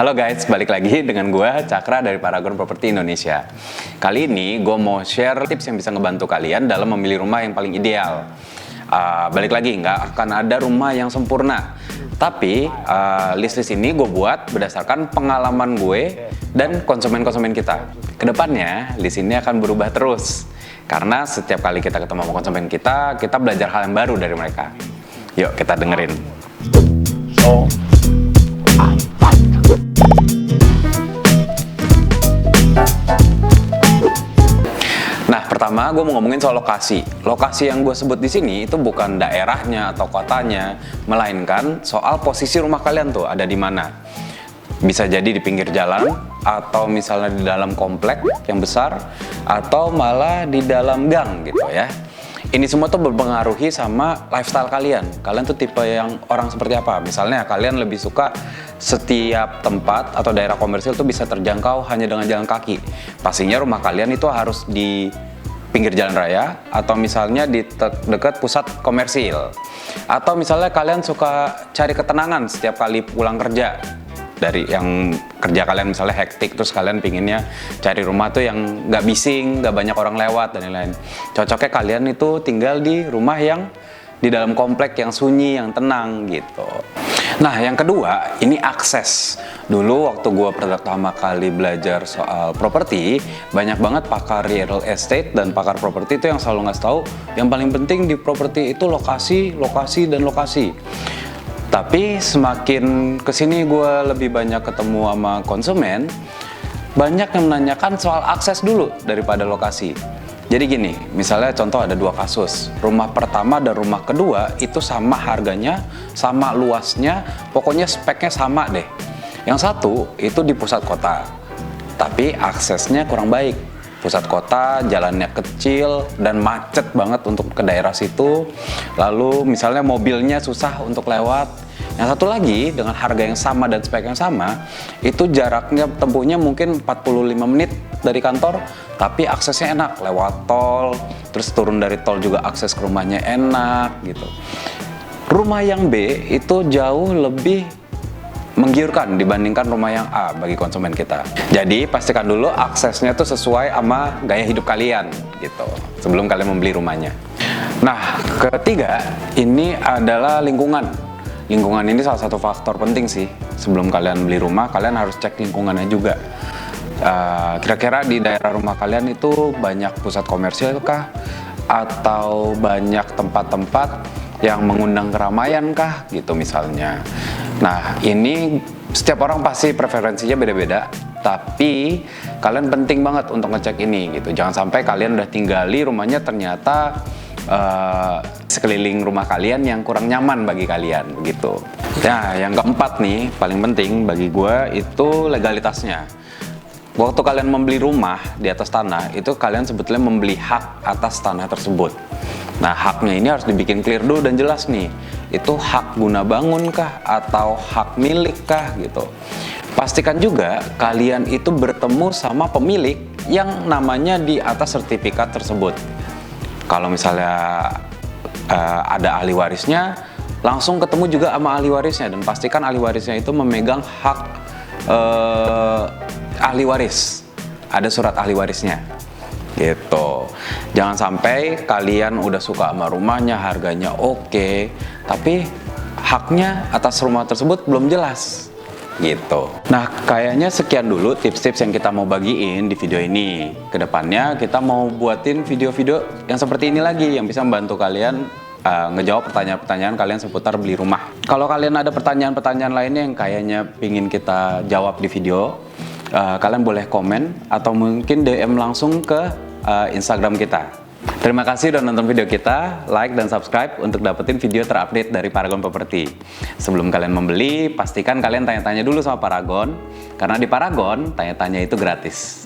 Halo guys, balik lagi dengan gue Cakra dari Paragon Property Indonesia. Kali ini gue mau share tips yang bisa ngebantu kalian dalam memilih rumah yang paling ideal. Balik lagi, nggak akan ada rumah yang sempurna. Tapi list-list ini gue buat berdasarkan pengalaman gue dan konsumen-konsumen kita. Kedepannya list ini akan berubah terus. Karena setiap kali kita ketemu sama konsumen kita belajar hal yang baru dari mereka. Yuk kita dengerin. Nah, pertama gue mau ngomongin soal lokasi. Lokasi yang gue sebut di sini itu bukan daerahnya atau kotanya, melainkan soal posisi rumah kalian tuh ada di mana. Bisa jadi di pinggir jalan, atau misalnya di dalam komplek yang besar, atau malah di dalam gang gitu ya. Ini semua tuh berpengaruhi sama lifestyle kalian. Kalian tuh tipe yang orang seperti apa? Misalnya kalian lebih suka setiap tempat atau daerah komersil tuh bisa terjangkau hanya dengan jalan kaki. Pastinya rumah kalian itu harus di pinggir jalan raya atau misalnya di dekat pusat komersil. Atau misalnya kalian suka cari ketenangan setiap kali pulang kerja. Dari yang kerja kalian misalnya hektik, terus kalian pinginnya cari rumah tuh yang nggak bising, nggak banyak orang lewat dan lain-lain. Cocoknya kalian itu tinggal di rumah yang di dalam komplek yang sunyi, yang tenang gitu. Nah yang kedua, ini akses. Dulu waktu gue pertama kali belajar soal properti, banyak banget pakar real estate dan pakar properti itu yang selalu ngasih tahu, yang paling penting di properti itu lokasi, lokasi, dan lokasi. Tapi semakin kesini gue lebih banyak ketemu sama konsumen, banyak yang menanyakan soal akses dulu daripada lokasi. Jadi gini, misalnya contoh ada dua kasus. Rumah pertama dan rumah kedua itu sama harganya, sama luasnya, pokoknya speknya sama deh. Yang satu itu di pusat kota, tapi aksesnya kurang baik. Pusat kota, jalannya kecil dan macet banget untuk ke daerah situ. Lalu misalnya mobilnya susah untuk lewat. Yang satu lagi dengan harga yang sama dan spek yang sama, itu jaraknya tempuhnya mungkin 45 menit dari kantor, tapi aksesnya enak lewat tol, terus turun dari tol juga akses ke rumahnya enak gitu. Rumah yang B itu jauh lebih menggiurkan dibandingkan rumah yang A bagi konsumen kita. Jadi pastikan dulu aksesnya tuh sesuai sama gaya hidup kalian gitu sebelum kalian membeli rumahnya. Nah, ketiga ini adalah lingkungan. Lingkungan ini salah satu faktor penting sih. Sebelum kalian beli rumah, kalian harus cek lingkungannya juga. Kira-kira di daerah rumah kalian itu banyak pusat komersil kah? Atau banyak tempat-tempat yang mengundang keramaian kah? Gitu misalnya. Nah, ini setiap orang pasti preferensinya beda-beda. Tapi kalian penting banget untuk ngecek ini gitu. Jangan sampai kalian udah tinggali rumahnya ternyata sekeliling rumah kalian yang kurang nyaman bagi kalian gitu. Nah, yang keempat nih paling penting bagi gue itu legalitasnya. Waktu kalian membeli rumah di atas tanah itu kalian sebetulnya membeli hak atas tanah tersebut. Nah, haknya ini harus dibikin clear dulu dan jelas nih. Itu hak guna bangun kah atau hak milik kah gitu. Pastikan juga kalian itu bertemu sama pemilik yang namanya di atas sertifikat tersebut. Kalau misalnya ada ahli warisnya, langsung ketemu juga sama ahli warisnya dan pastikan ahli warisnya itu memegang hak ahli waris. Ada surat ahli warisnya. Gitu. Jangan sampai kalian udah suka sama rumahnya, harganya oke, tapi haknya atas rumah tersebut belum jelas. Gitu. Nah, kayaknya sekian dulu tips-tips yang kita mau bagiin di video ini. Kedepannya kita mau buatin video-video yang seperti ini lagi yang bisa membantu kalian ngejawab pertanyaan-pertanyaan kalian seputar beli rumah. Kalau kalian ada pertanyaan-pertanyaan lainnya yang kayaknya pingin kita jawab di video, kalian boleh komen atau mungkin DM langsung ke Instagram kita. Terima kasih udah nonton video kita, like dan subscribe untuk dapetin video terupdate dari Paragon Property. Sebelum kalian membeli, pastikan kalian tanya-tanya dulu sama Paragon, karena di Paragon, tanya-tanya itu gratis.